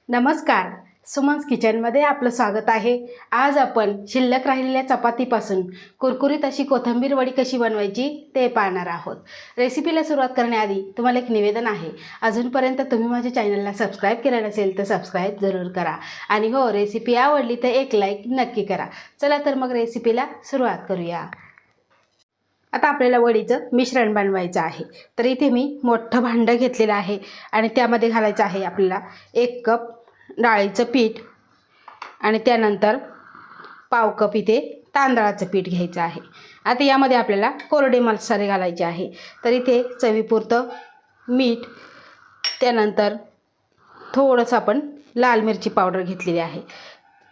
नमस्कार, सुमन्स किचनमध्ये आपलं स्वागत आहे। आज आपण शिल्लक राहिलेल्या चपातीपासून कुरकुरीत अशी कोथिंबीर वडी कशी बनवायची ते पाहणार आहोत। रेसिपीला सुरुवात करण्याआधी तुम्हाला एक निवेदन आहे, अजूनपर्यंत तुम्ही माझ्या चॅनलला सबस्क्राईब केलं नसेल तर सबस्क्राईब जरूर करा आणि हो, रेसिपी आवडली तर एक लाईक नक्की करा। चला तर मग रेसिपीला सुरुवात करूया। आता आपल्याला वडीचं मिश्रण बनवायचं आहे, तर इथे मी मोठं भांडं घेतलेलं आहे आणि त्यामध्ये घालायचं आहे आपल्याला 1 कप डाळीचं पीठ आणि त्यानंतर पाव कप इथे तांदळाचं पीठ घ्यायचं आहे। आता यामध्ये आपल्याला कोरडे मसाले घालायचे आहे, तर इथे चवीपुरतं मीठ, त्यानंतर थोडंसं आपण लाल मिरची पावडर घेतलेली आहे,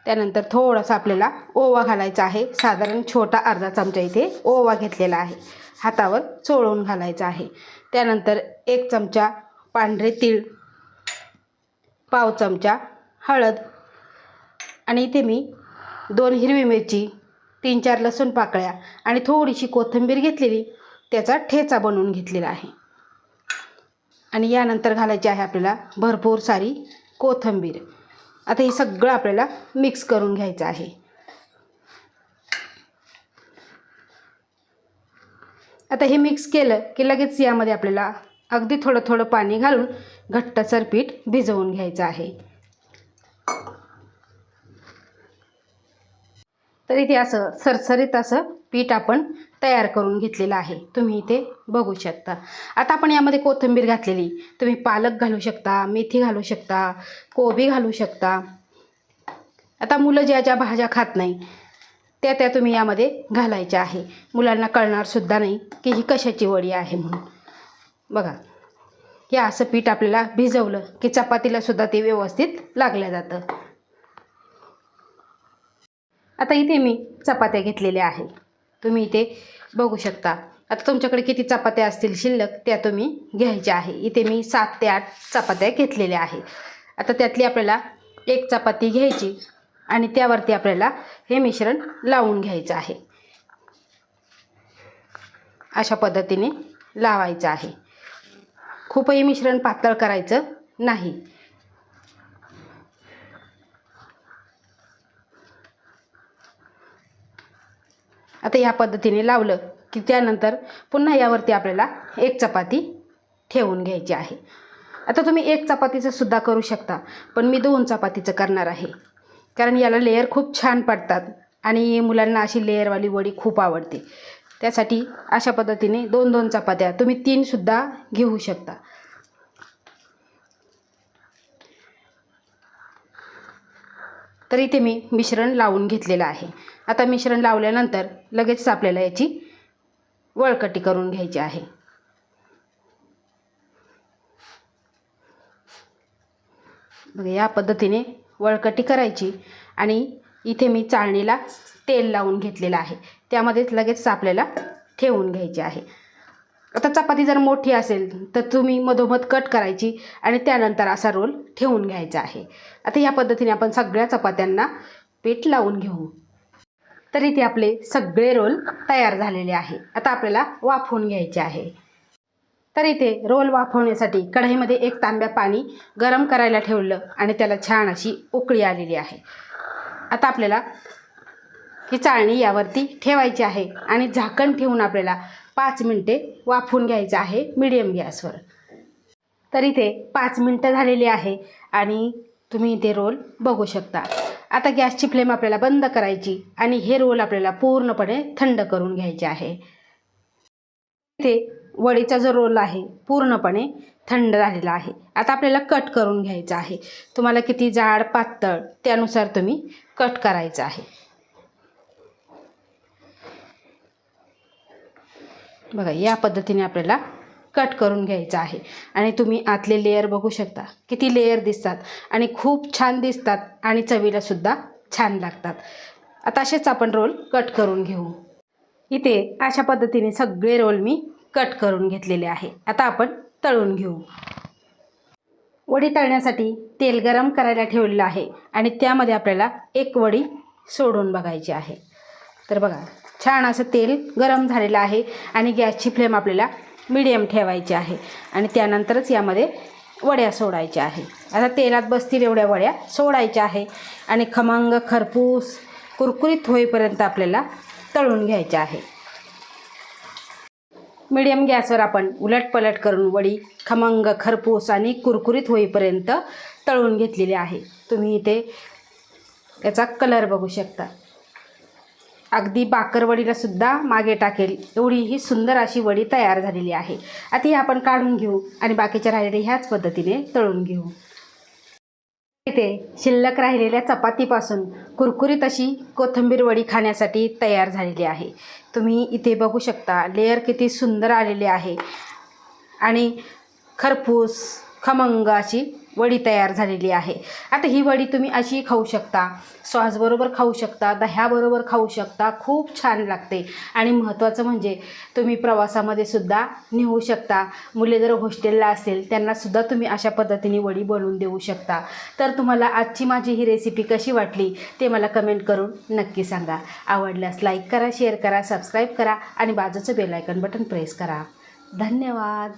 त्यानंतर थोडासा आपल्याला ओवा घालायचा आहे, साधारण छोटा अर्धा चमचा इथे ओवा घेतलेला आहे, हातावर चोळून घालायचा आहे। त्यानंतर 1 चमचा पांढरे तीळ, पाव चमचा हळद आणि इथे मी 2 हिरवी मिरची, 3-4 लसूण पाकळ्या आणि थोडीशी कोथिंबीर घेतलेली, त्याचा ठेचा बनवून घेतलेला आहे। आणि यानंतर घालायची आहे आपल्याला भरपूर सारी कोथिंबीर। आता हे सगळं आपल्याला मिक्स करून घ्यायचं आहे। आता हे मिक्स केलं की लगेच यामध्ये आपल्याला अगदी थोडं थोडं पाणी घालून घट्टसर पीठ भिजवून घ्यायचं आहे। तर इथे असं सरसरीत असं पीठ आपण तयार करून घेतलेलं आहे, तुम्ही इथे बघू शकता। आता आपण यामध्ये कोथिंबीर घातलेली, तुम्ही पालक घालू शकता, मेथी घालू शकता, कोबी घालू शकता। आता मुलं ज्या ज्या भाज्या खात नाही त्या तुम्ही यामध्ये घालायच्या आहे, मुलांना कळणार सुद्धा नाही की ही कशाची वडी आहे म्हणून। बघा, हे असं पीठ आपल्याला भिजवलं की चपातीला सुद्धा ते व्यवस्थित लागलं जातं। आता इथे मी चपात्या घेतलेल्या आहे, तुम्ही इथे बघू शकता। आता तुमच्याकडे किती चपात्या असतील शिल्लक त्या तुम्ही घ्यायच्या आहे। इथे मी 7 ते 8 चपात्या घेतलेल्या आहे। आता त्यातली आपल्याला 1 चपाती घ्यायची आणि त्यावरती आपल्याला हे मिश्रण लावून घ्यायचं आहे, अशा पद्धतीने लावायचं आहे। खूपही मिश्रण पातळ करायचं नाही। आता या पद्धतीने लावलं की त्यानंतर पुन्हा यावरती आपल्याला 1 चपाती ठेवून घ्यायची आहे। आता तुम्ही 1 चपातीचं सुद्धा करू शकता, पण मी 2 चपातीचं करणार आहे, कारण याला लेयर खूप छान पडतात आणि मुलांना अशी लेयरवाली वडी खूप आवडते। त्यासाठी अशा पद्धतीने 2-2 चपात्या, तुम्ही 3 सुद्धा घेऊ शकता। तर इथे मी मिश्रण लावून घेतलेलं आहे। आता मिश्रण लावल्यानंतर लगेच आपल्याला याची वळकटी करून घ्यायची आहे। बघा, या पद्धतीने वळकटी करायची आणि इथे मी चाळणीला तेल लावून घेतलेलं आहे, त्यामध्ये लगेच आपल्याला ठेवून घ्यायची आहे। आता चपाती जर मोठी असेल तर तुम्ही मधोमध कट करायची आणि त्यानंतर असा रोल ठेवून घ्यायचा आहे। आता या पद्धतीने आपण सगळ्या चपात्यांना पीठ लावून घेऊ। तर इथे आपले सगळे रोल तयार झालेले आहे। आता आपल्याला वाफवून घ्यायचे आहे। तर इथे रोल वाफवण्यासाठी कढईमध्ये 1 तांब्या पाणी गरम करायला ठेवलं आणि त्याला छान अशी उकळी आलेली आहे। आता आपल्याला ही चाळणी यावरती ठेवायची आहे आणि झाकण ठेवून आपल्याला 5 मिनिटे वाफवून घ्यायचं आहे मीडियम गॅसवर। तर इथे 5 मिनिटं झालेली आहे आणि तुम्ही इथे रोल बघू शकता। आता गॅसची फ्लेम आपल्याला बंद करायची आणि हे रोल आपल्याला पूर्णपणे थंड करून घ्यायचे आहे। इथे वडीचा जो रोल आहे पूर्णपणे थंड झालेला आहे। आता आपल्याला कट करून घ्यायचं आहे, तुम्हाला किती जाड पातळ त्यानुसार तुम्ही कट करायचं आहे। बघा, या पद्धतीने आपल्याला कट करून घ्यायचं आहे आणि तुम्ही आतले लेयर बघू शकता, किती लेयर दिसतात आणि खूप छान दिसतात आणि चवीला सुद्धा छान लागतात। आता असेच आपण रोल कट करून घेऊ। इथे अशा पद्धतीने सगळे रोल मी कट करून घेतलेले आहे। आता आपण तळून घेऊ। वडी तळण्यासाठी तेल गरम करायला ठेवलेलं आहे आणि त्यामध्ये आपल्याला 1 वडी सोडून बघायची आहे। तर बघा, छान असं तेल गरम झालेलं आहे आणि गॅसची फ्लेम आपल्याला मीडियम ठेवायची आहे आणि त्यानंतरच यामध्ये वड्या सोडायच्या आहे. आता तेलात बसतील एवढ्या वड्या सोडायच्या आहे आणि खमंग खरपूस कुरकुरीत होईपर्यंत आपल्याला तळून घ्यायच्या आहे. मीडियम गॅसवर आपण उलटपलट करून वडी खमंग खरपूस आणि कुरकुरीत होईपर्यंत तळून घेतलेली आहे. तुम्ही इथे याचा कलर बघू शकता. अगदी बाकरवडीला सुद्धा मागे टाकेल एवढी ही सुंदर अशी वडी तयार झालेली आहे. आता ही आपण काढून घेऊ आणि बाकीच्या राहिलेल्या ह्याच पद्धतीने तळून घेऊ. इथे शिल्लक राहिलेल्या चपातीपासून कुरकुरीत अशी कोथिंबीर वडी खाण्यासाठी तयार झालेली आहे. तुम्ही इथे बघू शकता लेयर किती सुंदर आलेले आहे आणि खरपूस खमंग अशी वडी तयार झालेली आहे. आता ही वडी तुम्ही अशी खाऊ शकता, सॉसबरोबर खाऊ शकता, दह्याबरोबर खाऊ शकता. खूप छान लागते आणि महत्त्वाचं म्हणजे तुम्ही प्रवासामध्ये सुद्धा नेऊ शकता. मुले जर हॉस्टेलला असेल त्यांनासुद्धा तुम्ही अशा पद्धतीने वडी बनवून देऊ शकता. तर तुम्हाला आजची माझी ही रेसिपी कशी वाटली ते मला कमेंट करून नक्की सांगा. आवडल्यास लाईक करा, शेअर करा, सबस्क्राईब करा आणि बाजूचं बेल आयकॉन बटन प्रेस करा. धन्यवाद.